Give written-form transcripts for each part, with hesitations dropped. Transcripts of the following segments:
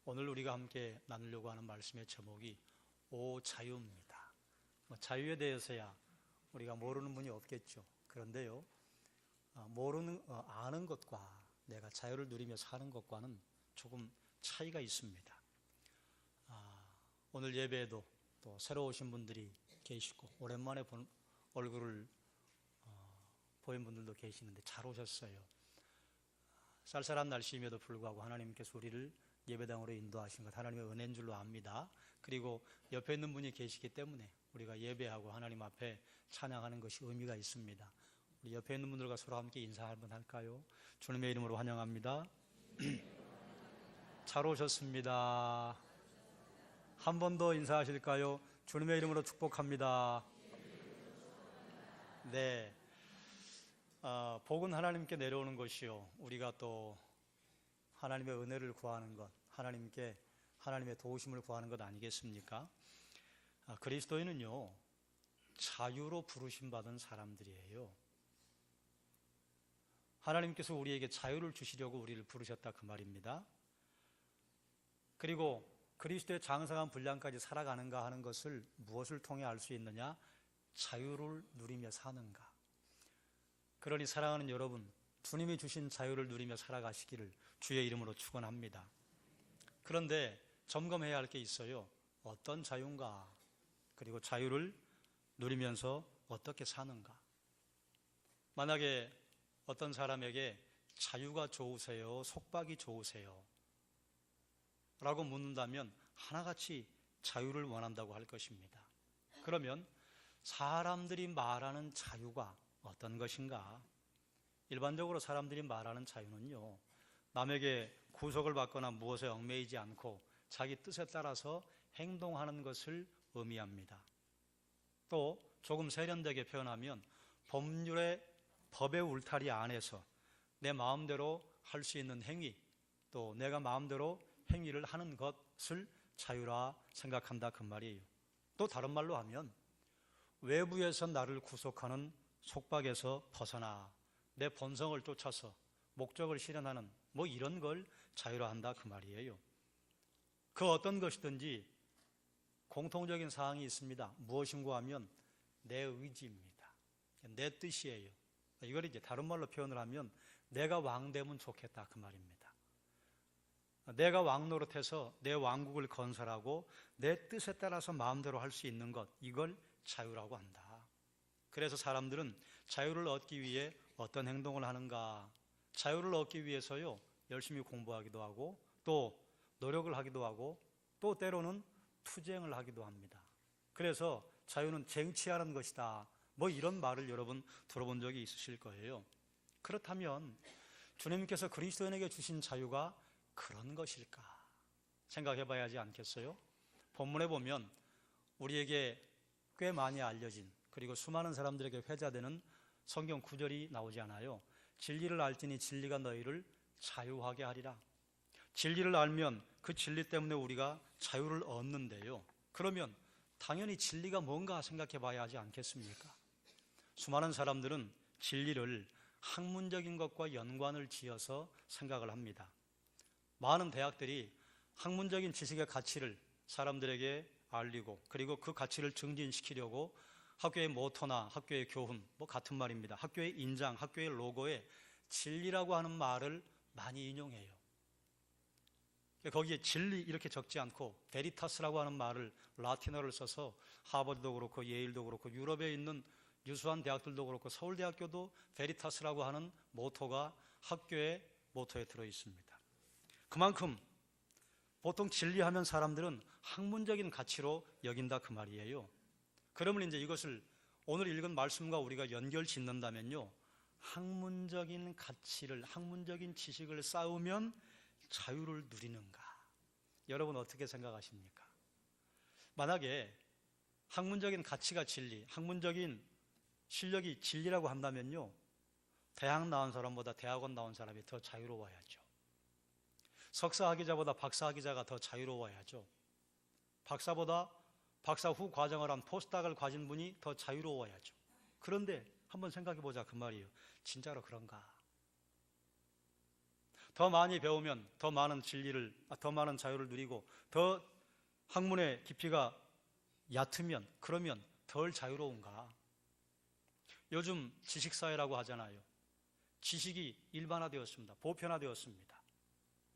오늘 우리가 함께 나누려고 하는 말씀의 제목이 오 자유입니다. 자유에 대해서야 우리가 모르는 분이 없겠죠. 그런데요, 아는 것과 내가 자유를 누리며 사는 것과는 조금 차이가 있습니다. 오늘 예배에도 또 새로 오신 분들이 계시고 오랜만에 본 얼굴을 보인 분들도 계시는데 잘 오셨어요. 쌀쌀한 날씨임에도 불구하고 하나님께서 우리를 예배당으로 인도하신 것 하나님의 은혜인 줄로 압니다. 그리고 옆에 있는 분이 계시기 때문에 우리가 예배하고 하나님 앞에 찬양하는 것이 의미가 있습니다. 우리 옆에 있는 분들과 서로 함께 인사 한번 할까요? 주님의 이름으로 환영합니다. 잘 오셨습니다. 한 번 더 인사하실까요? 주님의 이름으로 축복합니다. 네, 복은 하나님께 내려오는 것이요, 우리가 또 하나님의 은혜를 구하는 것, 하나님의 도우심을 구하는 것 아니겠습니까? 그리스도인은요, 자유로 부르심 받은 사람들이에요. 하나님께서 우리에게 자유를 주시려고 우리를 부르셨다 그 말입니다. 그리고 그리스도의 장성한 분량까지 살아가는가 하는 것을 무엇을 통해 알 수 있느냐? 자유를 누리며 사는가. 그러니 사랑하는 여러분, 주님이 주신 자유를 누리며 살아가시기를 주의 이름으로 축원합니다. 그런데 점검해야 할 게 있어요. 어떤 자유인가? 그리고 자유를 누리면서 어떻게 사는가? 만약에 어떤 사람에게 자유가 좋으세요? 속박이 좋으세요? 라고 묻는다면 하나같이 자유를 원한다고 할 것입니다. 그러면 사람들이 말하는 자유가 어떤 것인가? 일반적으로 사람들이 말하는 자유는요, 남에게 구속을 받거나 무엇에 얽매이지 않고 자기 뜻에 따라서 행동하는 것을 의미합니다. 또 조금 세련되게 표현하면 법의 울타리 안에서 내 마음대로 할 수 있는 행위, 또 내가 마음대로 행위를 하는 것을 자유라 생각한다 그 말이에요. 또 다른 말로 하면 외부에서 나를 구속하는 속박에서 벗어나 내 본성을 쫓아서 목적을 실현하는 이런 걸 자유라 한다 그 말이에요. 그 어떤 것이든지 공통적인 사항이 있습니다. 무엇인가 하면 내 의지입니다. 내 뜻이에요. 이걸 이제 다른 말로 표현을 하면 내가 왕 되면 좋겠다 그 말입니다. 내가 왕 노릇해서 내 왕국을 건설하고 내 뜻에 따라서 마음대로 할 수 있는 것, 이걸 자유라고 한다. 그래서 사람들은 자유를 얻기 위해 어떤 행동을 하는가? 자유를 얻기 위해서요, 열심히 공부하기도 하고 또 노력을 하기도 하고 또 때로는 투쟁을 하기도 합니다. 그래서 자유는 쟁취하는 것이다, 이런 말을 여러분 들어본 적이 있으실 거예요. 그렇다면 주님께서 그리스도인에게 주신 자유가 그런 것일까 생각해 봐야 하지 않겠어요? 본문에 보면 우리에게 꽤 많이 알려진, 그리고 수많은 사람들에게 회자되는 성경 구절이 나오지 않아요? 진리를 알지니 진리가 너희를 자유하게 하리라. 진리를 알면 그 진리 때문에 우리가 자유를 얻는데요, 그러면 당연히 진리가 뭔가 생각해 봐야 하지 않겠습니까? 수많은 사람들은 진리를 학문적인 것과 연관을 지어서 생각을 합니다. 많은 대학들이 학문적인 지식의 가치를 사람들에게 알리고 그리고 그 가치를 증진시키려고 학교의 모토나 학교의 교훈, 같은 말입니다. 학교의 인장, 학교의 로고에 진리라고 하는 말을 많이 인용해요. 거기에 진리 이렇게 적지 않고 베리타스라고 하는 말을 라틴어를 써서 하버드도 그렇고 예일도 그렇고 유럽에 있는 유수한 대학들도 그렇고 서울대학교도 베리타스라고 하는 모토가 학교의 모토에 들어 있습니다. 그만큼 보통 진리하면 사람들은 학문적인 가치로 여긴다 그 말이에요. 그러면 이제 이것을 오늘 읽은 말씀과 우리가 연결 짓는다면요, 학문적인 가치를, 학문적인 지식을 쌓으면 자유를 누리는가? 여러분 어떻게 생각하십니까? 만약에 학문적인 가치가 진리, 학문적인 실력이 진리라고 한다면요, 대학 나온 사람보다 대학원 나온 사람이 더 자유로워야죠. 석사학위자보다 박사학위자가 더 자유로워야죠. 박사보다 박사 후 과정을 한 포스닥을 가진 분이 더 자유로워야죠. 그런데 한번 생각해 보자 그 말이에요. 진짜로 그런가? 더 많이 배우면 더 많은 더 많은 자유를 누리고 더 학문의 깊이가 얕으면 그러면 덜 자유로운가? 요즘 지식사회라고 하잖아요. 지식이 일반화되었습니다. 보편화되었습니다.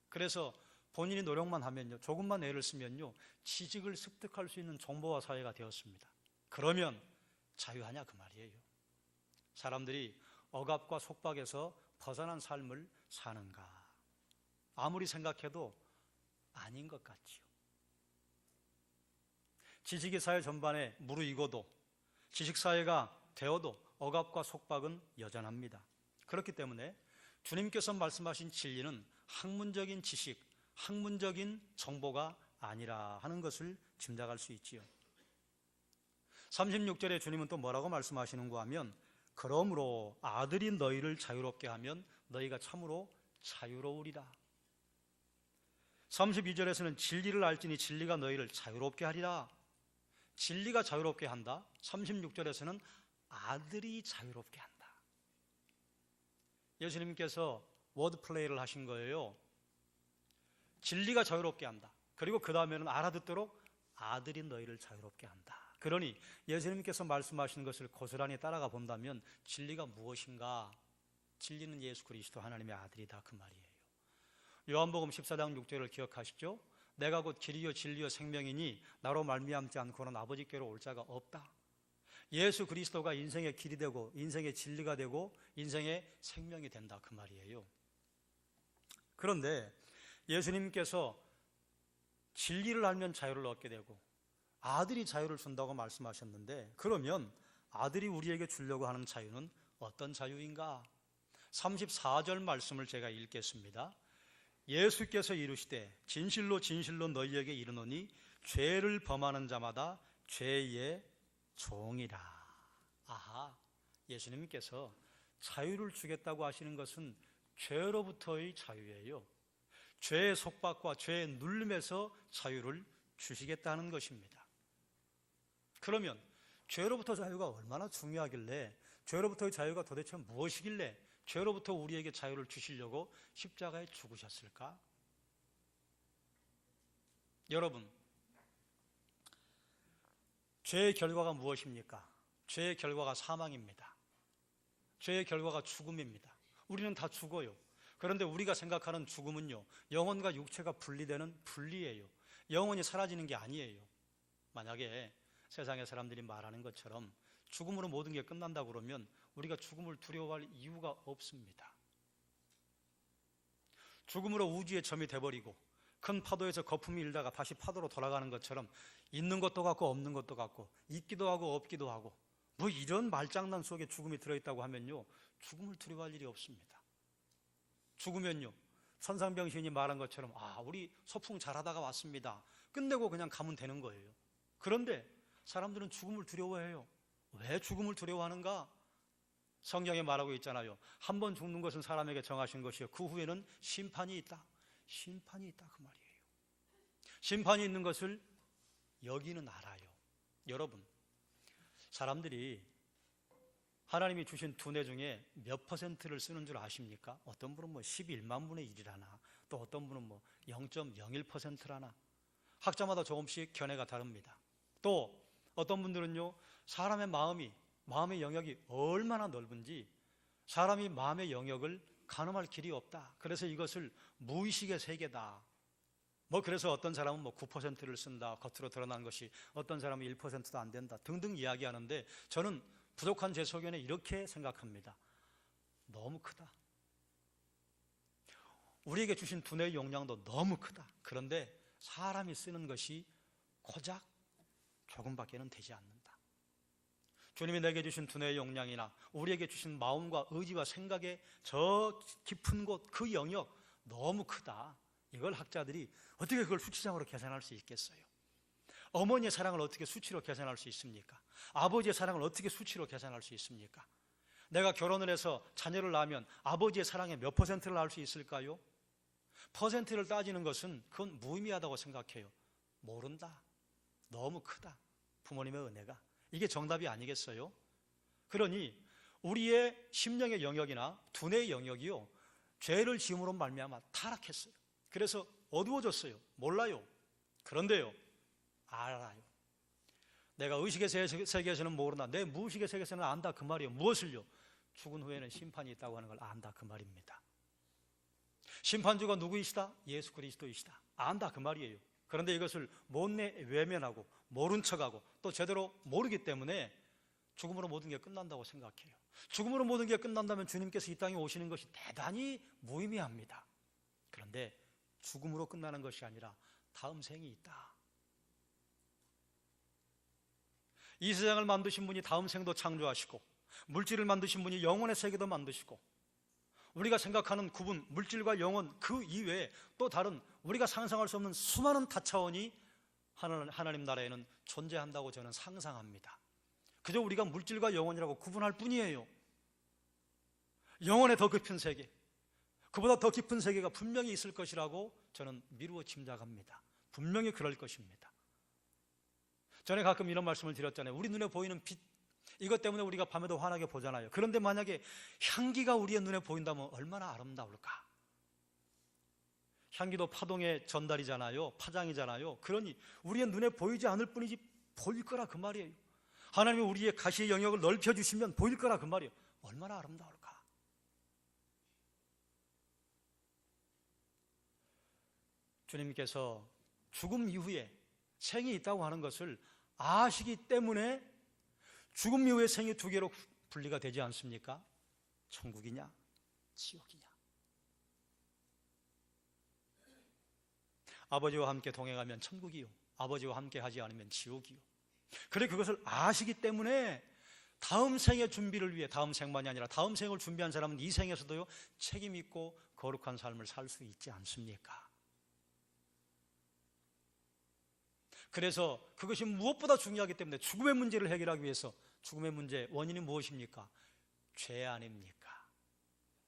그래서 본인이 노력만 하면요, 조금만 애를 쓰면요, 지식을 습득할 수 있는 정보화 사회가 되었습니다. 그러면 자유하냐 그 말이에요. 사람들이 억압과 속박에서 벗어난 삶을 사는가? 아무리 생각해도 아닌 것 같지요. 지식의 사회 전반에 무르익어도 지식사회가 되어도 억압과 속박은 여전합니다. 그렇기 때문에 주님께서 말씀하신 진리는 학문적인 지식, 학문적인 정보가 아니라 하는 것을 짐작할 수 있지요. 36절에 주님은 또 뭐라고 말씀하시는가 하면 그러므로 아들이 너희를 자유롭게 하면 너희가 참으로 자유로우리라. 32절에서는 진리를 알지니 진리가 너희를 자유롭게 하리라. 진리가 자유롭게 한다. 36절에서는 아들이 자유롭게 한다. 예수님께서 워드플레이를 하신 거예요. 진리가 자유롭게 한다. 그리고 그 다음에는 알아듣도록 아들이 너희를 자유롭게 한다. 그러니 예수님께서 말씀하신 것을 고스란히 따라가 본다면 진리가 무엇인가? 진리는 예수 그리스도 하나님의 아들이다 그 말이에요. 요한복음 14장 6절을 기억하시죠? 내가 곧 길이요 진리요 생명이니 나로 말미암지 않고는 아버지께로 올 자가 없다. 예수 그리스도가 인생의 길이 되고 인생의 진리가 되고 인생의 생명이 된다 그 말이에요. 그런데 예수님께서 진리를 알면 자유를 얻게 되고 아들이 자유를 준다고 말씀하셨는데 그러면 아들이 우리에게 주려고 하는 자유는 어떤 자유인가? 34절 말씀을 제가 읽겠습니다. 예수께서 이르시되 진실로 진실로 너희에게 이르노니 죄를 범하는 자마다 죄의 종이라. 아하, 예수님께서 자유를 주겠다고 하시는 것은 죄로부터의 자유예요. 죄의 속박과 죄의 눌림에서 자유를 주시겠다는 것입니다. 그러면 죄로부터 자유가 얼마나 중요하길래, 죄로부터의 자유가 도대체 무엇이길래 죄로부터 우리에게 자유를 주시려고 십자가에 죽으셨을까? 여러분, 죄의 결과가 무엇입니까? 죄의 결과가 사망입니다. 죄의 결과가 죽음입니다. 우리는 다 죽어요. 그런데 우리가 생각하는 죽음은요, 영혼과 육체가 분리되는 분리예요. 영혼이 사라지는 게 아니에요. 만약에 세상의 사람들이 말하는 것처럼 죽음으로 모든 게 끝난다고 그러면 우리가 죽음을 두려워할 이유가 없습니다. 죽음으로 우주의 점이 돼버리고 큰 파도에서 거품이 일다가 다시 파도로 돌아가는 것처럼 있는 것도 같고 없는 것도 같고 있기도 하고 없기도 하고 뭐 이런 말장난 속에 죽음이 들어있다고 하면요, 죽음을 두려워할 일이 없습니다. 죽으면요, 천상병신이 말한 것처럼 우리 소풍 잘하다가 왔습니다. 끝내고 그냥 가면 되는 거예요. 그런데 사람들은 죽음을 두려워해요. 왜 죽음을 두려워하는가? 성경에 말하고 있잖아요. 한 번 죽는 것은 사람에게 정하신 것이요 그 후에는 심판이 있다. 심판이 있다 그 말이에요. 심판이 있는 것을 여기는 알아요. 여러분, 사람들이 하나님이 주신 두뇌 중에 몇 퍼센트를 쓰는 줄 아십니까? 어떤 분은 11만 분의 1이라나 또 어떤 분은 0.01%라나 학자마다 조금씩 견해가 다릅니다. 또 어떤 분들은요, 사람의 마음의 영역이 얼마나 넓은지 사람이 마음의 영역을 가늠할 길이 없다. 그래서 이것을 무의식의 세계다. 그래서 어떤 사람은 9%를 쓴다. 겉으로 드러난 것이 어떤 사람은 1%도 안 된다. 등등 이야기하는데 저는 부족한 제 소견에 이렇게 생각합니다. 너무 크다. 우리에게 주신 두뇌의 용량도 너무 크다. 그런데 사람이 쓰는 것이 고작 조금밖에는 되지 않는다. 주님이 내게 주신 두뇌의 용량이나 우리에게 주신 마음과 의지와 생각의 저 깊은 곳, 그 영역 너무 크다. 이걸 학자들이 어떻게 그걸 수치상으로 계산할 수 있겠어요? 어머니의 사랑을 어떻게 수치로 계산할 수 있습니까? 아버지의 사랑을 어떻게 수치로 계산할 수 있습니까? 내가 결혼을 해서 자녀를 낳으면 아버지의 사랑의 몇 퍼센트를 알 수 있을까요? 퍼센트를 따지는 것은 그건 무의미하다고 생각해요. 모른다. 너무 크다. 부모님의 은혜가. 이게 정답이 아니겠어요? 그러니 우리의 심령의 영역이나 두뇌의 영역이요, 죄를 지음으로 말미암아 타락했어요. 그래서 어두워졌어요. 몰라요. 그런데요, 알아요. 내가 의식의 세계에서는 모르나 내 무의식의 세계에서는 안다, 그 말이에요. 무엇을요? 죽은 후에는 심판이 있다고 하는 걸 안다, 그 말입니다. 심판주가 누구이시다? 예수 그리스도이시다. 안다, 그 말이에요. 그런데 이것을 못내 외면하고 모른 척하고 또 제대로 모르기 때문에 죽음으로 모든 게 끝난다고 생각해요. 죽음으로 모든 게 끝난다면 주님께서 이 땅에 오시는 것이 대단히 무의미합니다. 그런데 죽음으로 끝나는 것이 아니라 다음 생이 있다. 이 세상을 만드신 분이 다음 생도 창조하시고, 물질을 만드신 분이 영혼의 세계도 만드시고, 우리가 생각하는 구분, 물질과 영혼 그 이외에 또 다른 우리가 상상할 수 없는 수많은 다차원이 하나님 나라에는 존재한다고 저는 상상합니다. 그저 우리가 물질과 영혼이라고 구분할 뿐이에요. 영혼의 더 깊은 세계, 그보다 더 깊은 세계가 분명히 있을 것이라고 저는 미루어 짐작합니다. 분명히 그럴 것입니다. 전에 가끔 이런 말씀을 드렸잖아요. 우리 눈에 보이는 빛, 이것 때문에 우리가 밤에도 환하게 보잖아요. 그런데 만약에 향기가 우리의 눈에 보인다면 얼마나 아름다울까? 향기도 파동의 전달이잖아요. 파장이잖아요. 그러니 우리의 눈에 보이지 않을 뿐이지 보일 거라, 그 말이에요. 하나님이 우리의 가시의 영역을 넓혀주시면 보일 거라, 그 말이에요. 얼마나 아름다울까? 주님께서 죽음 이후에 생이 있다고 하는 것을 아시기 때문에 죽음 이후에 생이 두 개로 분리가 되지 않습니까? 천국이냐 지옥이냐. 아버지와 함께 동행하면 천국이요, 아버지와 함께 하지 않으면 지옥이요. 그래, 그것을 아시기 때문에 다음 생의 준비를 위해, 다음 생만이 아니라 다음 생을 준비한 사람은 이 생에서도요 책임 있고 거룩한 삶을 살 수 있지 않습니까? 그래서 그것이 무엇보다 중요하기 때문에 죽음의 문제를 해결하기 위해서, 죽음의 문제 원인이 무엇입니까? 죄 아닙니까?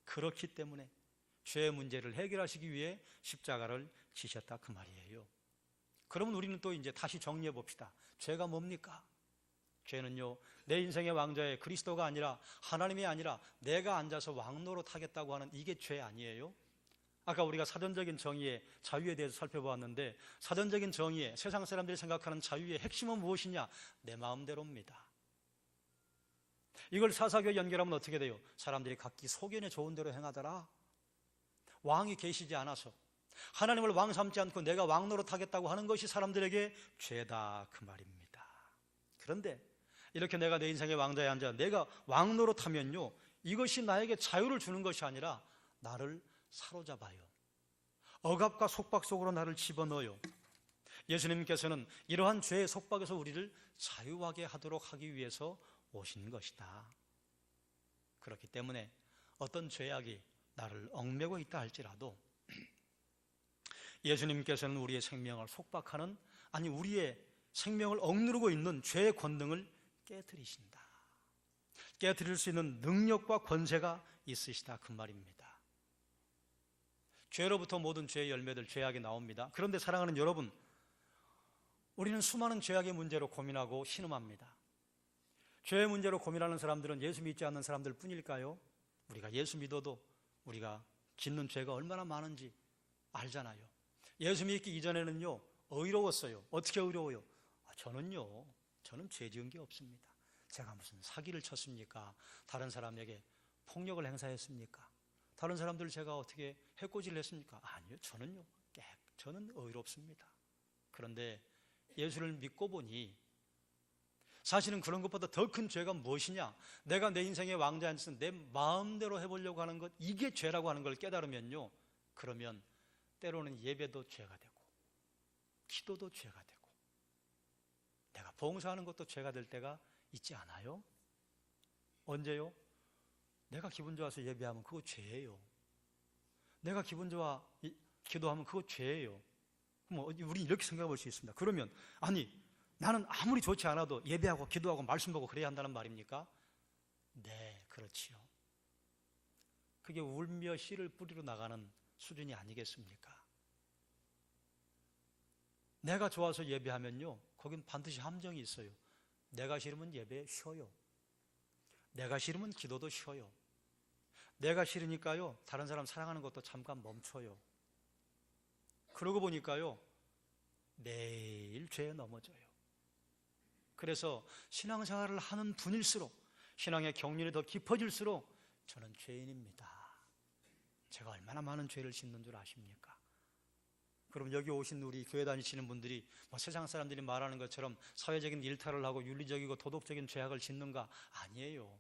그렇기 때문에 죄의 문제를 해결하시기 위해 십자가를 지셨다, 그 말이에요. 그러면 우리는 또 이제 다시 정리해 봅시다. 죄가 뭡니까? 죄는요, 내 인생의 왕좌에 그리스도가 아니라, 하나님이 아니라 내가 앉아서 왕노릇 하겠다고 하는 이게 죄 아니에요? 아까 우리가 사전적인 정의의 자유에 대해서 살펴보았는데, 사전적인 정의에 세상 사람들이 생각하는 자유의 핵심은 무엇이냐? 내 마음대로입니다. 이걸 사사교에 연결하면 어떻게 돼요? 사람들이 각기 소견에 좋은 대로 행하더라. 왕이 계시지 않아서, 하나님을 왕 삼지 않고 내가 왕 노릇하겠다고 하는 것이 사람들에게 죄다, 그 말입니다. 그런데 이렇게 내가 내 인생의 왕좌에 앉아 내가 왕 노릇하면요, 이것이 나에게 자유를 주는 것이 아니라 나를 사로잡아요. 억압과 속박 속으로 나를 집어넣어요. 예수님께서는 이러한 죄의 속박에서 우리를 자유하게 하도록 하기 위해서 오신 것이다. 그렇기 때문에 어떤 죄악이 나를 얽매고 있다 할지라도 예수님께서는 우리의 생명을 속박하는, 아니 우리의 생명을 억누르고 있는 죄의 권능을 깨뜨리신다. 깨뜨릴 수 있는 능력과 권세가 있으시다, 그 말입니다. 죄로부터 모든 죄의 열매들, 죄악이 나옵니다. 그런데 사랑하는 여러분, 우리는 수많은 죄악의 문제로 고민하고 신음합니다. 죄의 문제로 고민하는 사람들은 예수 믿지 않는 사람들 뿐일까요? 우리가 예수 믿어도 우리가 짓는 죄가 얼마나 많은지 알잖아요. 예수 믿기 이전에는요 의로웠어요. 어떻게 의로워요? 저는 죄 지은 게 없습니다. 제가 무슨 사기를 쳤습니까? 다른 사람에게 폭력을 행사했습니까? 다른 사람들을 제가 어떻게 해코지를 했습니까? 아니요, 저는 의롭습니다. 그런데 예수를 믿고 보니 사실은 그런 것보다 더 큰 죄가 무엇이냐? 내가 내 인생의 왕좌에 앉아서 내 마음대로 해보려고 하는 것, 이게 죄라고 하는 걸 깨달으면요, 그러면 때로는 예배도 죄가 되고 기도도 죄가 되고 내가 봉사하는 것도 죄가 될 때가 있지 않아요? 언제요? 내가 기분 좋아서 예배하면 그거 죄예요. 내가 기분 좋아 기도하면 그거 죄예요. 그럼 우리 이렇게 생각해 볼 수 있습니다. 그러면 아니 나는 아무리 좋지 않아도 예배하고 기도하고 말씀 보고 그래야 한다는 말입니까? 네, 그렇지요. 그게 울며 씨를 뿌리러 나가는 수준이 아니겠습니까? 내가 좋아서 예배하면요, 거긴 반드시 함정이 있어요. 내가 싫으면 예배 쉬어요. 내가 싫으면 기도도 쉬어요. 내가 싫으니까요, 다른 사람 사랑하는 것도 잠깐 멈춰요. 그러고 보니까요, 매일 죄에 넘어져요. 그래서 신앙생활을 하는 분일수록, 신앙의 경륜이 더 깊어질수록 저는 죄인입니다. 제가 얼마나 많은 죄를 짓는 줄 아십니까? 그럼 여기 오신 우리 교회 다니시는 분들이 세상 사람들이 말하는 것처럼 사회적인 일탈을 하고 윤리적이고 도덕적인 죄악을 짓는가? 아니에요.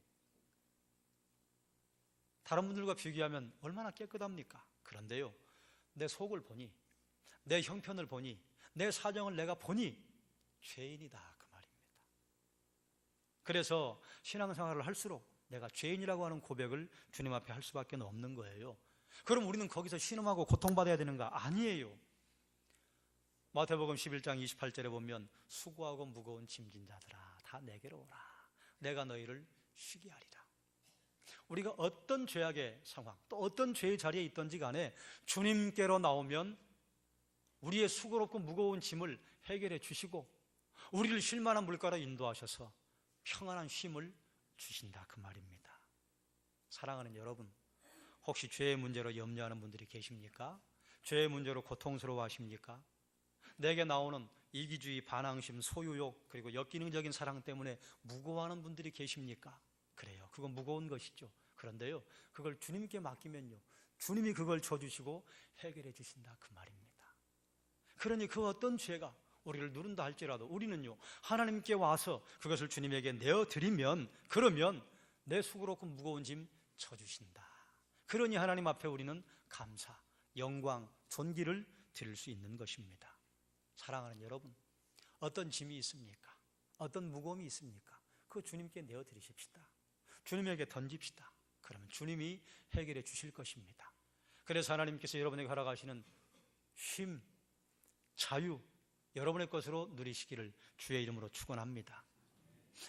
다른 분들과 비교하면 얼마나 깨끗합니까? 그런데요, 내 속을 보니, 내 형편을 보니, 내 사정을 내가 보니 죄인이다, 그 말입니다. 그래서 신앙생활을 할수록 내가 죄인이라고 하는 고백을 주님 앞에 할 수밖에 없는 거예요. 그럼 우리는 거기서 신음하고 고통받아야 되는가? 아니에요. 마태복음 11장 28절에 보면 수고하고 무거운 짐진 자들아 다 내게로 오라, 내가 너희를 쉬게 하리라. 우리가 어떤 죄악의 상황, 또 어떤 죄의 자리에 있든지 간에 주님께로 나오면 우리의 수고롭고 무거운 짐을 해결해 주시고 우리를 쉴 만한 물가로 인도하셔서 평안한 쉼을 주신다, 그 말입니다. 사랑하는 여러분, 혹시 죄의 문제로 염려하는 분들이 계십니까? 죄의 문제로 고통스러워하십니까? 내게 나오는 이기주의, 반항심, 소유욕, 그리고 역기능적인 사랑 때문에 무거워하는 분들이 계십니까? 그래요, 그건 무거운 것이죠. 그런데요, 그걸 주님께 맡기면요, 주님이 그걸 져주시고 해결해 주신다, 그 말입니다. 그러니 그 어떤 죄가 우리를 누른다 할지라도 우리는요, 하나님께 와서 그것을 주님에게 내어드리면, 그러면 내 수고롭고 무거운 짐 져주신다. 그러니 하나님 앞에 우리는 감사, 영광, 존귀를 드릴 수 있는 것입니다. 사랑하는 여러분, 어떤 짐이 있습니까? 어떤 무거움이 있습니까? 그거 주님께 내어드리십시다. 주님에게 던집시다. 그러면 주님이 해결해 주실 것입니다. 그래서 하나님께서 여러분에게 허락하시는 쉼, 자유, 여러분의 것으로 누리시기를 주의 이름으로 축원합니다.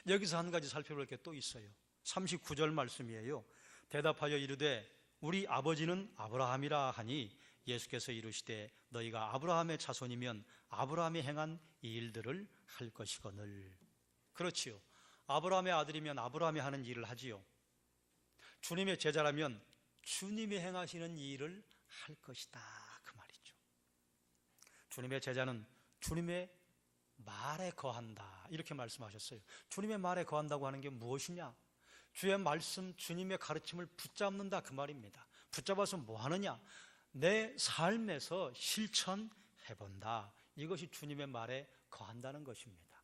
여기서 한 가지 살펴볼 게 또 있어요. 39절 말씀이에요. 대답하여 이르되 우리 아버지는 아브라함이라 하니 예수께서 이르시되 너희가 아브라함의 자손이면 아브라함이 행한 이 일들을 할 것이거늘. 그렇지요, 아브라함의 아들이면 아브라함이 하는 일을 하지요. 주님의 제자라면 주님이 행하시는 이 일을 할 것이다, 그 말이죠. 주님의 제자는 주님의 말에 거한다, 이렇게 말씀하셨어요. 주님의 말에 거한다고 하는 게 무엇이냐? 주의 말씀, 주님의 가르침을 붙잡는다, 그 말입니다. 붙잡아서 뭐 하느냐? 내 삶에서 실천해본다. 이것이 주님의 말에 거한다는 것입니다.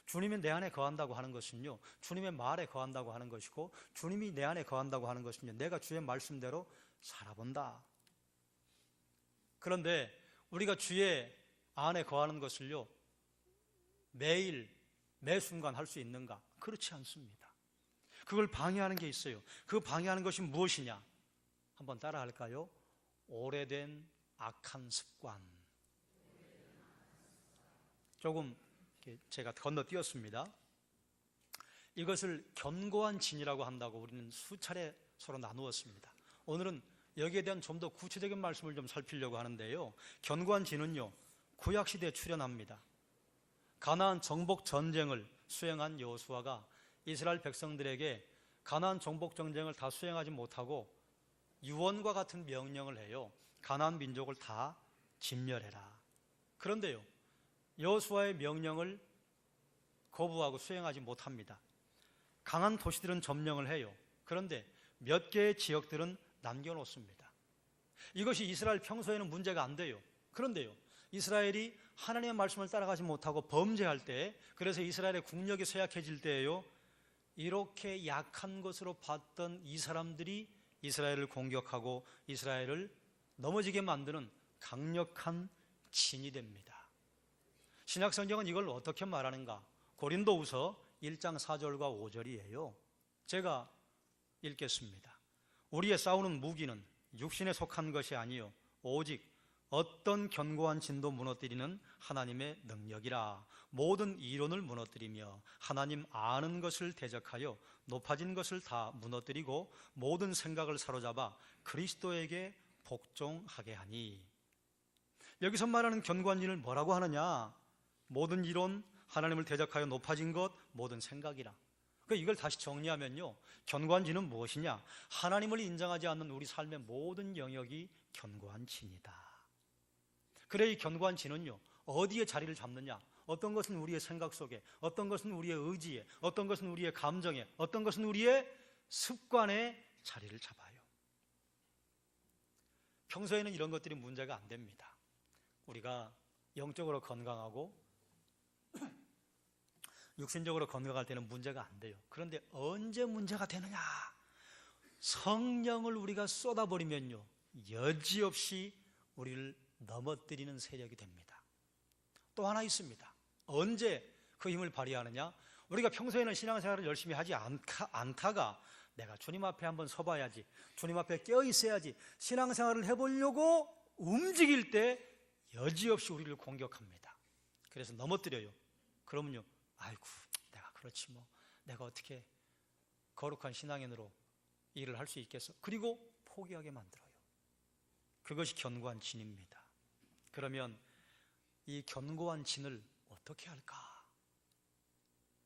주님이 내 안에 거한다고 하는 것은요, 주님의 말에 거한다고 하는 것이고, 주님이 내 안에 거한다고 하는 것은요, 내가 주의 말씀대로 살아본다. 그런데 우리가 주의 안에 거하는 것을요, 매일 매 순간 할 수 있는가? 그렇지 않습니다. 그걸 방해하는 게 있어요. 그 방해하는 것이 무엇이냐? 한번 따라 할까요? 오래된 악한 습관. 조금 제가 건너뛰었습니다. 이것을 견고한 진이라고 한다고 우리는 수차례 서로 나누었습니다. 오늘은 여기에 대한 좀 더 구체적인 말씀을 좀 살피려고 하는데요, 견고한 진은요, 구약시대에 출현합니다. 가나안 정복 전쟁을 수행한 여호수아가 이스라엘 백성들에게 가나안 정복 전쟁을 다 수행하지 못하고 유언과 같은 명령을 해요. 가나안 민족을 다 진멸해라. 그런데요, 여호수아의 명령을 거부하고 수행하지 못합니다. 강한 도시들은 점령을 해요. 그런데 몇 개의 지역들은 남겨놓습니다. 이것이 이스라엘 평소에는 문제가 안 돼요. 그런데요, 이스라엘이 하나님의 말씀을 따라가지 못하고 범죄할 때, 그래서 이스라엘의 국력이 쇠약해질 때예요, 이렇게 약한 것으로 봤던 이 사람들이 이스라엘을 공격하고 이스라엘을 넘어지게 만드는 강력한 진이 됩니다. 신약성경은 이걸 어떻게 말하는가? 고린도후서 1장 4절과 5절이에요. 제가 읽겠습니다. 우리의 싸우는 무기는 육신에 속한 것이 아니요 오직 어떤 견고한 진도 무너뜨리는 하나님의 능력이라. 모든 이론을 무너뜨리며 하나님 아는 것을 대적하여 높아진 것을 다 무너뜨리고 모든 생각을 사로잡아 그리스도에게 복종하게 하니. 여기서 말하는 견고한 진을 뭐라고 하느냐? 모든 이론, 하나님을 대적하여 높아진 것, 모든 생각이라. 이걸 다시 정리하면요, 견고한 진은 무엇이냐? 하나님을 인정하지 않는 우리 삶의 모든 영역이 견고한 진이다. 그래, 이 견고한 진은요, 어디에 자리를 잡느냐? 어떤 것은 우리의 생각 속에, 어떤 것은 우리의 의지에, 어떤 것은 우리의 감정에, 어떤 것은 우리의 습관에 자리를 잡아요. 평소에는 이런 것들이 문제가 안 됩니다. 우리가 영적으로 건강하고 육신적으로 건강할 때는 문제가 안 돼요. 그런데 언제 문제가 되느냐? 성령을 우리가 쏟아버리면요, 여지없이 우리를 넘어뜨리는 세력이 됩니다. 또 하나 있습니다. 언제 그 힘을 발휘하느냐? 우리가 평소에는 신앙생활을 열심히 하지 않다가 내가 주님 앞에 한번 서봐야지, 주님 앞에 껴있어야지, 신앙생활을 해보려고 움직일 때 여지없이 우리를 공격합니다. 그래서 넘어뜨려요. 그러면요, 아이고, 내가 그렇지 뭐, 내가 어떻게 거룩한 신앙인으로 일을 할 수 있겠어? 그리고 포기하게 만들어요. 그것이 견고한 진입니다. 그러면 이 견고한 진을 어떻게 할까?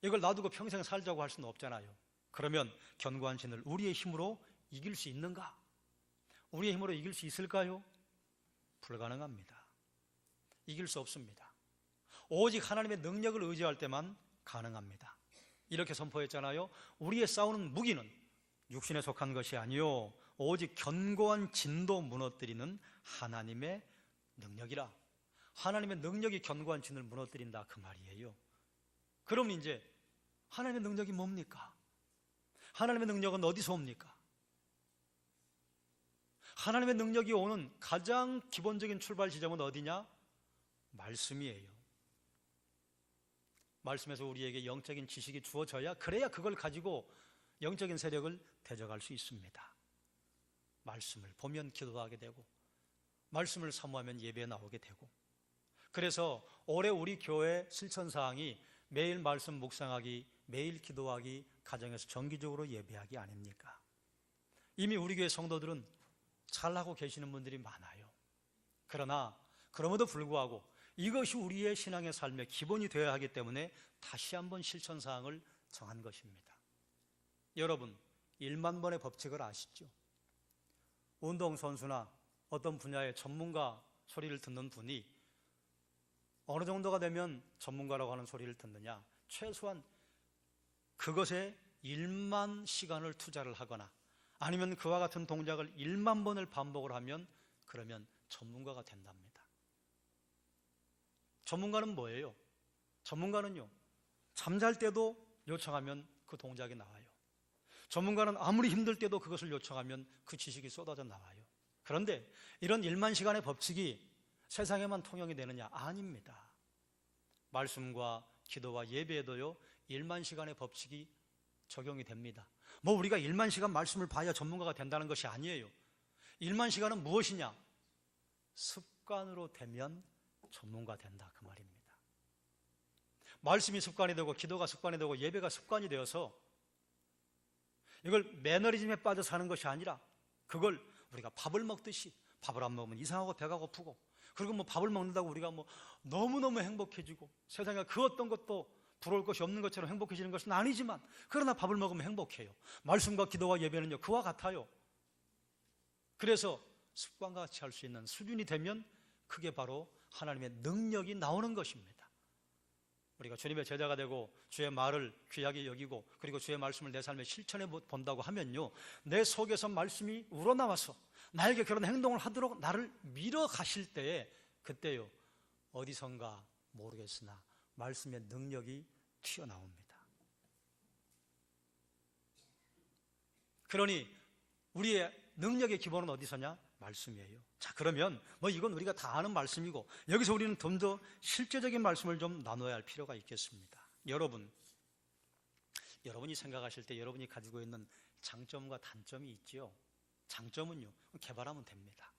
이걸 놔두고 평생 살자고 할 수는 없잖아요. 그러면 견고한 진을 우리의 힘으로 이길 수 있는가? 우리의 힘으로 이길 수 있을까요? 불가능합니다. 이길 수 없습니다. 오직 하나님의 능력을 의지할 때만 가능합니다. 이렇게 선포했잖아요. 우리의 싸우는 무기는 육신에 속한 것이 아니요 오직 견고한 진도 무너뜨리는 하나님의 능력이라. 하나님의 능력이 견고한 진을 무너뜨린다, 그 말이에요. 그럼 이제 하나님의 능력이 뭡니까? 하나님의 능력은 어디서 옵니까? 하나님의 능력이 오는 가장 기본적인 출발 지점은 어디냐? 말씀이에요. 말씀에서 우리에게 영적인 지식이 주어져야, 그래야 그걸 가지고 영적인 세력을 대적할 수 있습니다. 말씀을 보면 기도하게 되고, 말씀을 사모하면 예배에 나오게 되고. 그래서 올해 우리 교회 실천사항이 매일 말씀 묵상하기, 매일 기도하기, 가정에서 정기적으로 예배하기 아닙니까? 이미 우리 교회 성도들은 잘하고 계시는 분들이 많아요. 그러나 그럼에도 불구하고 이것이 우리의 신앙의 삶의 기본이 되어야 하기 때문에 다시 한번 실천사항을 정한 것입니다. 여러분, 1만 번의 법칙을 아시죠? 운동선수나 어떤 분야의 전문가 소리를 듣는 분이 어느 정도가 되면 전문가라고 하는 소리를 듣느냐? 최소한 그것에 1만 시간을 투자를 하거나 아니면 그와 같은 동작을 1만 번을 반복을 하면 그러면 전문가가 된답니다. 전문가는 뭐예요? 전문가는요, 잠잘 때도 요청하면 그 동작이 나와요. 전문가는 아무리 힘들 때도 그것을 요청하면 그 지식이 쏟아져 나와요. 그런데 이런 1만 시간의 법칙이 세상에만 통용이 되느냐? 아닙니다. 말씀과 기도와 예배에도요 1만 시간의 법칙이 적용이 됩니다. 뭐 우리가 1만 시간 말씀을 봐야 전문가가 된다는 것이 아니에요. 1만 시간은 무엇이냐? 습관으로 되면 전문가 된다, 그 말입니다. 말씀이 습관이 되고 기도가 습관이 되고 예배가 습관이 되어서 이걸 매너리즘에 빠져 사는 것이 아니라 그걸 우리가 밥을 먹듯이, 밥을 안 먹으면 이상하고 배가 고프고, 그리고 뭐 밥을 먹는다고 우리가 뭐 너무너무 행복해지고 세상에 그 어떤 것도 부러울 것이 없는 것처럼 행복해지는 것은 아니지만, 그러나 밥을 먹으면 행복해요. 말씀과 기도와 예배는요 그와 같아요. 그래서 습관과 같이 할 수 있는 수준이 되면 그게 바로 하나님의 능력이 나오는 것입니다. 우리가 주님의 제자가 되고 주의 말을 귀하게 여기고 그리고 주의 말씀을 내 삶에 실천해 본다고 하면요, 내 속에서 말씀이 우러나와서 나에게 그런 행동을 하도록 나를 밀어 가실 때에, 그때요 어디선가 모르겠으나 말씀의 능력이 튀어나옵니다. 그러니 우리의 능력의 기본은 어디서냐? 말씀이에요. 자, 그러면 뭐 이건 우리가 다 아는 말씀이고 여기서 우리는 좀 더 실제적인 말씀을 좀 나눠야 할 필요가 있겠습니다. 여러분이 생각하실 때 여러분이 가지고 있는 장점과 단점이 있지요. 장점은요 개발하면 됩니다.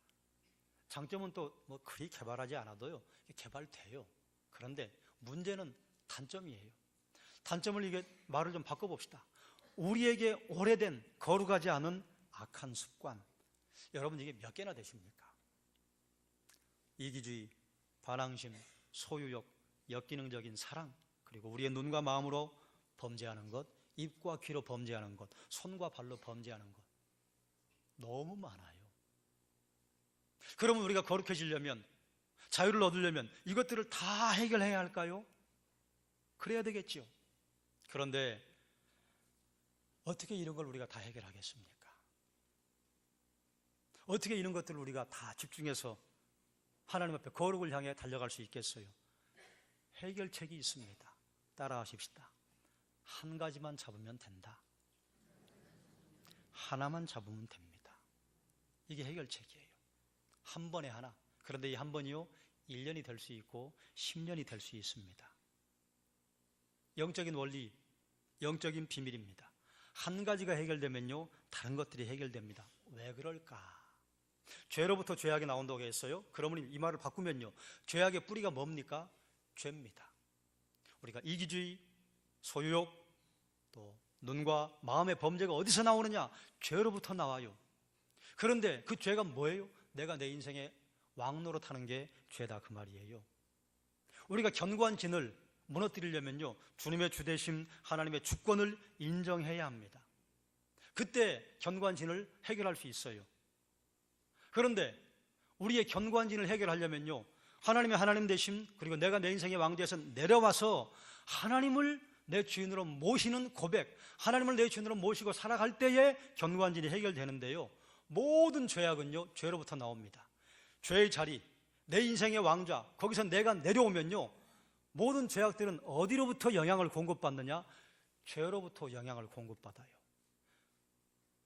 장점은 또 뭐 그리 개발하지 않아도요 개발돼요. 그런데 문제는 단점이에요. 단점을 이게 말을 좀 바꿔봅시다. 우리에게 오래된 거룩하지 않은 악한 습관, 여러분 이게 몇 개나 되십니까? 이기주의, 반항심, 소유욕, 역기능적인 사랑, 그리고 우리의 눈과 마음으로 범죄하는 것, 입과 귀로 범죄하는 것, 손과 발로 범죄하는 것 너무 많아요. 그러면 우리가 거룩해지려면, 자유를 얻으려면 이것들을 다 해결해야 할까요? 그래야 되겠죠. 그런데 어떻게 이런 걸 우리가 다 해결하겠습니까? 어떻게 이런 것들을 우리가 다 집중해서 하나님 앞에 거룩을 향해 달려갈 수 있겠어요? 해결책이 있습니다. 따라하십시다. 한 가지만 잡으면 된다. 하나만 잡으면 됩니다. 이게 해결책이에요. 한 번에 하나. 그런데 이 한 번이요, 1년이 될 수 있고 10년이 될 수 있습니다. 영적인 원리, 영적인 비밀입니다. 한 가지가 해결되면요, 다른 것들이 해결됩니다. 왜 그럴까? 죄로부터 죄악이 나온다고 했어요. 그러면 이 말을 바꾸면요, 죄악의 뿌리가 뭡니까? 죄입니다. 우리가 이기주의, 소유욕, 또 눈과 마음의 범죄가 어디서 나오느냐? 죄로부터 나와요. 그런데 그 죄가 뭐예요? 내가 내 인생에 왕노릇하는 게 죄다, 그 말이에요. 우리가 견고한 진을 무너뜨리려면요, 주님의 주대심, 하나님의 주권을 인정해야 합니다. 그때 견고한 진을 해결할 수 있어요. 그런데 우리의 견고한 진을 해결하려면요, 하나님의 하나님 되심, 그리고 내가 내 인생의 왕좌에서 내려와서 하나님을 내 주인으로 모시는 고백, 하나님을 내 주인으로 모시고 살아갈 때에 견고한 진이 해결되는데요, 모든 죄악은요, 죄로부터 나옵니다. 죄의 자리, 내 인생의 왕좌, 거기서 내가 내려오면요, 모든 죄악들은 어디로부터 영향을 공급받느냐? 죄로부터 영향을 공급받아요.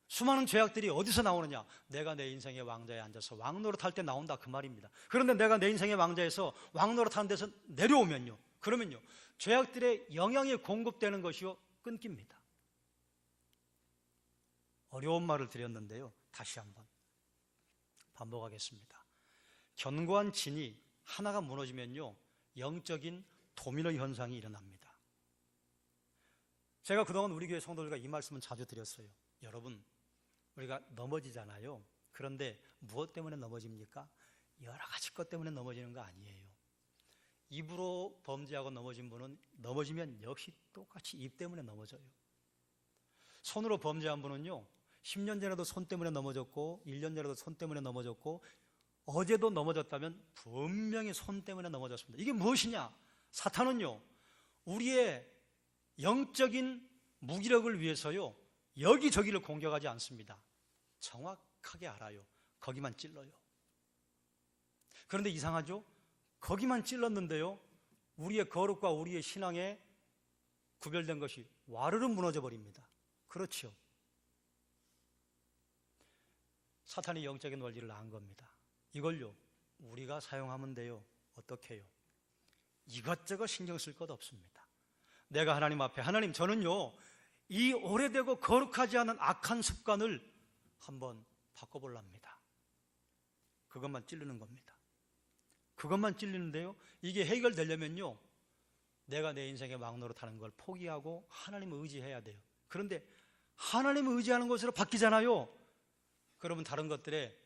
수많은 죄악들이 어디서 나오느냐? 내가 내 인생의 왕좌에 앉아서 왕노릇할 때 나온다, 그 말입니다. 그런데 내가 내 인생의 왕좌에서 왕노릇하는 데서 내려오면요, 그러면요, 죄악들의 영향이 공급되는 것이요, 끊깁니다. 어려운 말을 드렸는데요, 다시 한번 반복하겠습니다. 견고한 진이 하나가 무너지면요, 영적인 도미노 현상이 일어납니다. 제가 그동안 우리 교회 성도들과 이 말씀은 자주 드렸어요. 여러분, 우리가 넘어지잖아요. 그런데 무엇 때문에 넘어집니까? 여러 가지 것 때문에 넘어지는 거 아니에요. 입으로 범죄하고 넘어진 분은 넘어지면 역시 똑같이 입 때문에 넘어져요. 손으로 범죄한 분은요, 10년 전에도 손 때문에 넘어졌고 1년 전에도 손 때문에 넘어졌고 어제도 넘어졌다면 분명히 손 때문에 넘어졌습니다. 이게 무엇이냐? 사탄은요, 우리의 영적인 무기력을 위해서요, 여기저기를 공격하지 않습니다. 정확하게 알아요. 거기만 찔러요. 그런데 이상하죠? 거기만 찔렀는데요, 우리의 거룩과 우리의 신앙에 구별된 것이 와르르 무너져 버립니다. 그렇죠? 사탄이 영적인 원리를 안 겁니다. 이걸요, 우리가 사용하면 돼요. 어떻게 해요? 이것저것 신경 쓸 것 없습니다. 내가 하나님 앞에, 하나님, 저는요, 이 오래되고 거룩하지 않은 악한 습관을 한번 바꿔보랍니다. 그것만 찌르는 겁니다. 그것만 찔리는데요, 이게 해결되려면요, 내가 내 인생의 왕노릇하는 걸 포기하고 하나님을 의지해야 돼요. 그런데 하나님을 의지하는 것으로 바뀌잖아요. 그러면 다른 것들에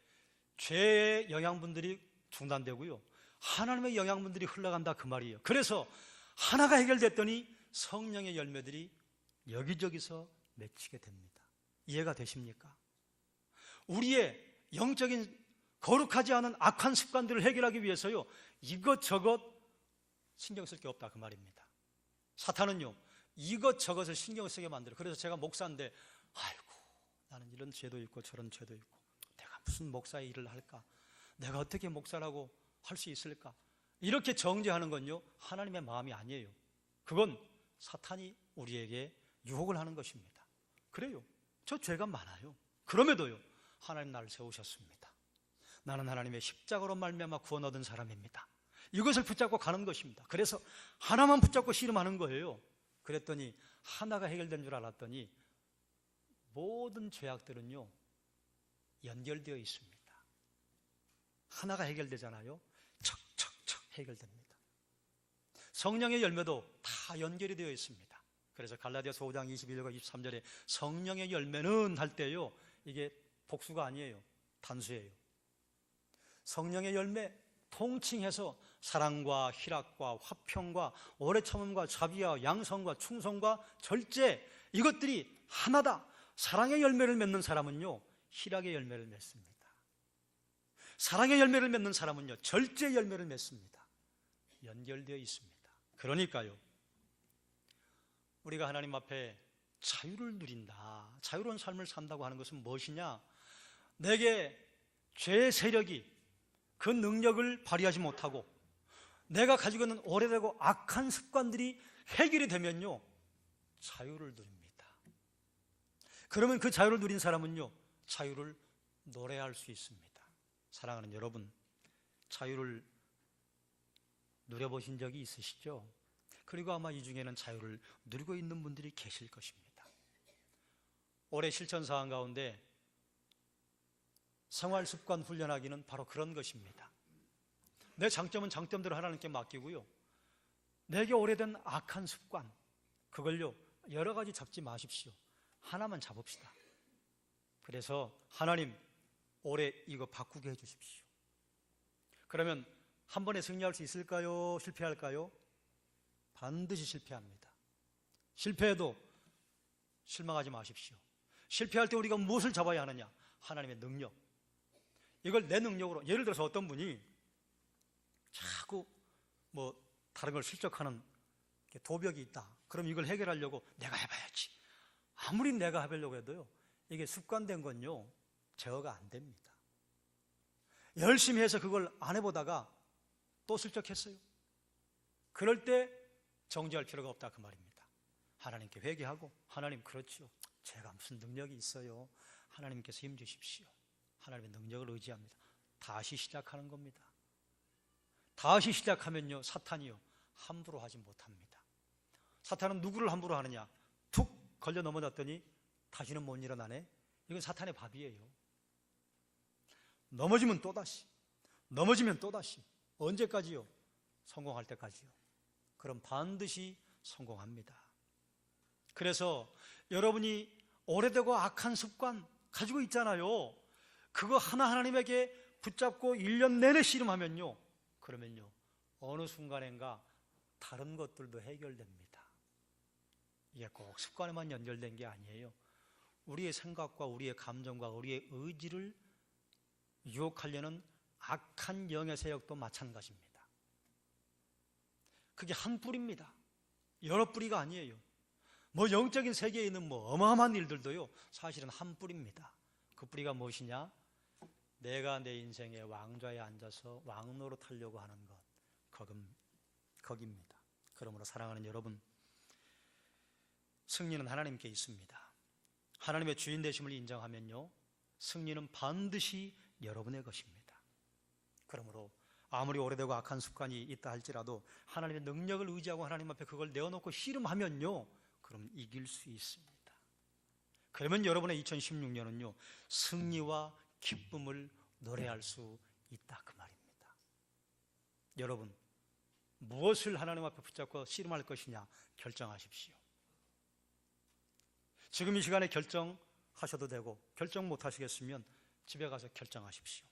죄의 영양분들이 중단되고요, 하나님의 영양분들이 흘러간다, 그 말이에요. 그래서 하나가 해결됐더니 성령의 열매들이 여기저기서 맺히게 됩니다. 이해가 되십니까? 우리의 영적인 거룩하지 않은 악한 습관들을 해결하기 위해서요, 이것저것 신경 쓸 게 없다, 그 말입니다. 사탄은요, 이것저것을 신경 쓰게 만들어요. 그래서 제가 목사인데, 아이고, 나는 이런 죄도 있고 저런 죄도 있고 내가 무슨 목사의 일을 할까? 내가 어떻게 목사라고 할 수 있을까? 이렇게 정죄하는 건요, 하나님의 마음이 아니에요. 그건 사탄이 우리에게 유혹을 하는 것입니다. 그래요, 저 죄가 많아요. 그럼에도요, 하나님 나를 세우셨습니다. 나는 하나님의 십자가로 말미암아 구원 얻은 사람입니다. 이것을 붙잡고 가는 것입니다. 그래서 하나만 붙잡고 씨름하는 거예요. 그랬더니 하나가 해결된 줄 알았더니 모든 죄악들은요, 연결되어 있습니다. 하나가 해결되잖아요. 척척척 해결됩니다. 성령의 열매도 다 연결이 되어 있습니다. 그래서 갈라디아서 5장 21절과 23절에 성령의 열매는 할 때요, 이게 복수가 아니에요. 단수예요. 성령의 열매 통칭해서 사랑과 희락과 화평과 오래 참음과 자비와 양성과 충성과 절제, 이것들이 하나다. 사랑의 열매를 맺는 사람은요, 희락의 열매를 맺습니다. 사랑의 열매를 맺는 사람은요, 절제의 열매를 맺습니다. 연결되어 있습니다. 그러니까요, 우리가 하나님 앞에 자유를 누린다, 자유로운 삶을 산다고 하는 것은 무엇이냐? 내게 죄의 세력이 그 능력을 발휘하지 못하고 내가 가지고 있는 오래되고 악한 습관들이 해결이 되면요, 자유를 누립니다. 그러면 그 자유를 누린 사람은요, 자유를 노래할 수 있습니다. 사랑하는 여러분, 자유를 누려보신 적이 있으시죠? 그리고 아마 이 중에는 자유를 누리고 있는 분들이 계실 것입니다. 올해 실천사항 가운데 생활습관 훈련하기는 바로 그런 것입니다. 내 장점은 장점대로 하나님께 맡기고요, 내게 오래된 악한 습관, 그걸요, 여러 가지 잡지 마십시오. 하나만 잡읍시다. 그래서 하나님, 올해 이거 바꾸게 해주십시오. 그러면 한 번에 승리할 수 있을까요? 실패할까요? 반드시 실패합니다. 실패해도 실망하지 마십시오. 실패할 때 우리가 무엇을 잡아야 하느냐? 하나님의 능력. 이걸 내 능력으로, 예를 들어서 어떤 분이 자꾸 다른 걸 실적하는 도벽이 있다. 그럼 이걸 해결하려고 내가 해봐야지. 아무리 내가 해보려고 해도요, 이게 습관된 건요, 제어가 안 됩니다. 열심히 해서 그걸 안 해보다가 또 실적했어요. 그럴 때 정지할 필요가 없다, 그 말입니다. 하나님께 회개하고, 하나님, 그렇죠, 제가 무슨 능력이 있어요. 하나님께서 힘 주십시오. 하나님의 능력을 의지합니다. 다시 시작하는 겁니다. 다시 시작하면요, 사탄이요, 함부로 하지 못합니다. 사탄은 누구를 함부로 하느냐? 툭 걸려 넘어졌더니 다시는 못 일어나네. 이건 사탄의 밥이에요. 넘어지면 또다시, 넘어지면 또다시. 언제까지요? 성공할 때까지요. 그럼 반드시 성공합니다. 그래서 여러분이 오래되고 악한 습관 가지고 있잖아요. 그거 하나 하나님에게 붙잡고 1년 내내 씨름하면요, 그러면요, 어느 순간인가 다른 것들도 해결됩니다. 이게 꼭 습관에만 연결된 게 아니에요. 우리의 생각과 우리의 감정과 우리의 의지를 유혹하려는 악한 영의 세력도 마찬가지입니다. 그게 한 뿌리입니다. 여러 뿌리가 아니에요. 영적인 세계에 있는 어마어마한 일들도요, 사실은 한 뿌리입니다. 그 뿌리가 무엇이냐? 내가 내 인생의 왕좌에 앉아서 왕노릇 하려고 하는 것, 거기입니다. 그러므로 사랑하는 여러분, 승리는 하나님께 있습니다. 하나님의 주인 되심을 인정하면요, 승리는 반드시 여러분의 것입니다. 그러므로 아무리 오래되고 악한 습관이 있다 할지라도 하나님의 능력을 의지하고 하나님 앞에 그걸 내어놓고 씨름하면요, 그럼 이길 수 있습니다. 그러면 여러분의 2016년은요, 승리와 기쁨을 노래할 수 있다, 그 말입니다. 여러분, 무엇을 하나님 앞에 붙잡고 씨름할 것이냐 결정하십시오. 지금 이 시간에 결정하셔도 되고, 결정 못하시겠으면 집에 가서 결정하십시오.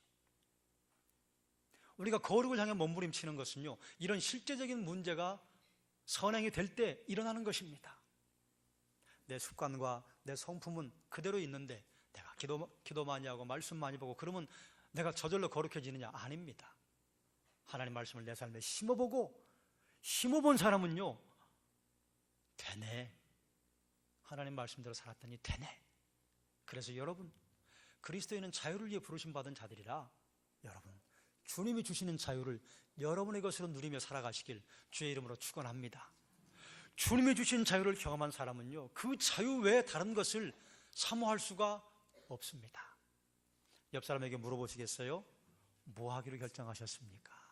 우리가 거룩을 향해 몸부림치는 것은요, 이런 실제적인 문제가 선행이 될 때 일어나는 것입니다. 내 습관과 내 성품은 그대로 있는데 내가 기도 많이 하고 말씀 많이 보고 그러면 내가 저절로 거룩해지느냐? 아닙니다. 하나님 말씀을 내 삶에 심어본 사람은요, 되네. 하나님 말씀대로 살았더니 되네. 그래서 여러분, 그리스도인은 자유를 위해 부르심 받은 자들이라, 여러분, 주님이 주시는 자유를 여러분의 것으로 누리며 살아가시길 주의 이름으로 축원합니다. 주님이 주신 자유를 경험한 사람은요, 그 자유 외에 다른 것을 사모할 수가 없습니다. 옆 사람에게 물어보시겠어요? 뭐 하기로 결정하셨습니까?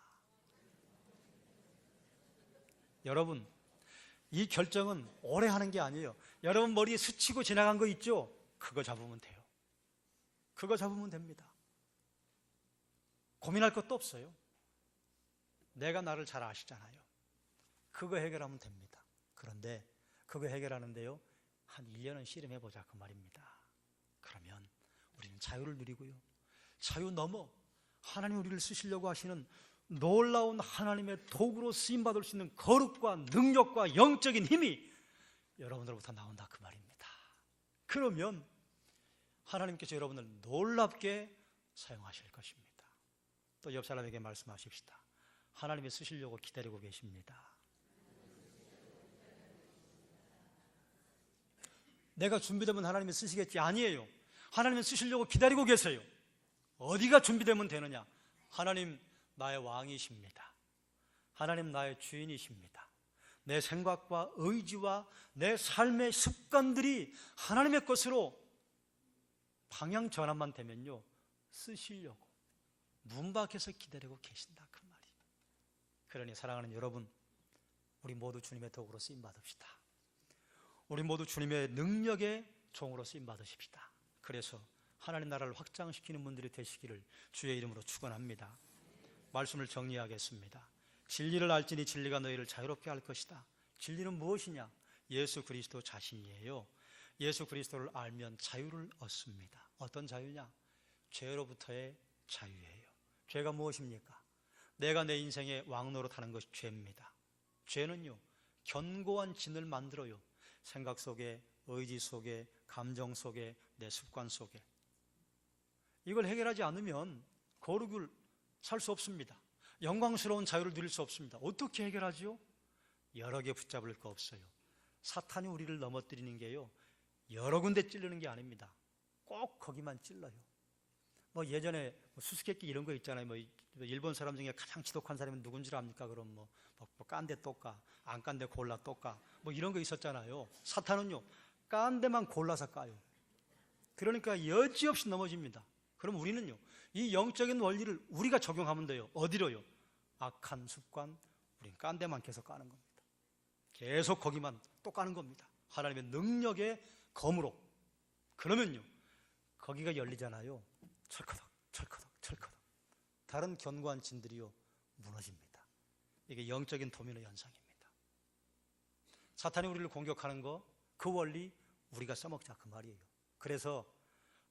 여러분, 이 결정은 오래 하는 게 아니에요. 여러분 머리에 스치고 지나간 거 있죠? 그거 잡으면 돼요. 그거 잡으면 됩니다. 고민할 것도 없어요. 내가 나를 잘 아시잖아요. 그거 해결하면 됩니다. 그런데 그거 해결하는데요, 한 1년은 씨름해보자, 그 말입니다. 그러면 우리는 자유를 누리고요, 자유 넘어 하나님 우리를 쓰시려고 하시는 놀라운 하나님의 도구로 쓰임받을 수 있는 거룩과 능력과 영적인 힘이 여러분들로부터 나온다, 그 말입니다. 그러면 하나님께서 여러분을 놀랍게 사용하실 것입니다. 또 옆 사람에게 말씀하십시다. 하나님이 쓰시려고 기다리고 계십니다. 내가 준비되면 하나님이 쓰시겠지? 아니에요. 하나님이 쓰시려고 기다리고 계세요. 어디가 준비되면 되느냐? 하나님 나의 왕이십니다. 하나님 나의 주인이십니다. 내 생각과 의지와 내 삶의 습관들이 하나님의 것으로 방향 전환만 되면요, 쓰시려고 문 밖에서 기다리고 계신다, 그 말이에요. 그러니 사랑하는 여러분, 우리 모두 주님의 도구로 쓰임 받읍시다. 우리 모두 주님의 능력의 종으로 쓰임 받으십시다. 그래서 하나님 나라를 확장시키는 분들이 되시기를 주의 이름으로 축원합니다. 말씀을 정리하겠습니다. 진리를 알지니 진리가 너희를 자유롭게 할 것이다. 진리는 무엇이냐? 예수 그리스도 자신이에요. 예수 그리스도를 알면 자유를 얻습니다. 어떤 자유냐? 죄로부터의 자유예요. 죄가 무엇입니까? 내가 내 인생의 왕노릇하는 것이 죄입니다. 죄는요, 견고한 진을 만들어요. 생각 속에, 의지 속에, 감정 속에, 내 습관 속에. 이걸 해결하지 않으면 거룩을 살 수 없습니다. 영광스러운 자유를 누릴 수 없습니다. 어떻게 해결하지요? 여러 개 붙잡을 거 없어요. 사탄이 우리를 넘어뜨리는 게요, 여러 군데 찌르는 게 아닙니다. 꼭 거기만 찔러요. 뭐 예전에 수수께끼 이런 거 있잖아요. 뭐 일본 사람 중에 가장 지독한 사람은 누군지 압니까? 그럼 뭐 깐데 똑까, 안 깐데 골라 똑까, 뭐 이런 거 있었잖아요. 사탄은요, 깐 데만 골라서 까요. 그러니까 여지없이 넘어집니다. 그럼 우리는요, 이 영적인 원리를 우리가 적용하면 돼요. 어디로요? 악한 습관, 우린 깐 데만 계속 까는 겁니다. 계속 거기만 또 까는 겁니다. 하나님의 능력의 검으로. 그러면요, 거기가 열리잖아요. 철커덕 철커덕 철커덕. 다른 견고한 진들이요, 무너집니다. 이게 영적인 도미노 현상입니다. 사탄이 우리를 공격하는 거, 그 원리 우리가 써먹자, 그 말이에요. 그래서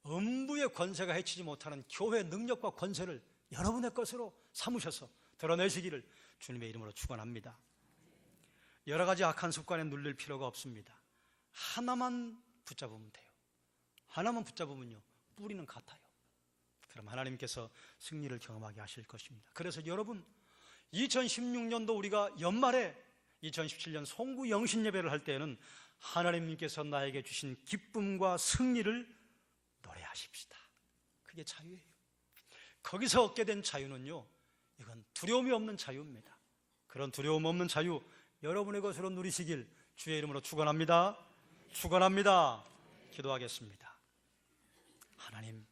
음부의 권세가 해치지 못하는 교회의 능력과 권세를 여러분의 것으로 삼으셔서 드러내시기를 주님의 이름으로 축원합니다. 여러 가지 악한 습관에 눌릴 필요가 없습니다. 하나만 붙잡으면 돼요. 하나만 붙잡으면요, 뿌리는 같아요. 그럼 하나님께서 승리를 경험하게 하실 것입니다. 그래서 여러분, 2016년도 우리가 연말에 2017년 송구 영신 예배를 할 때에는 하나님께서 나에게 주신 기쁨과 승리를 노래하십시다. 그게 자유예요. 거기서 얻게 된 자유는요, 이건 두려움이 없는 자유입니다. 그런 두려움 없는 자유 여러분의 것으로 누리시길 주의 이름으로 축원합니다. 축원합니다. 기도하겠습니다. 하나님,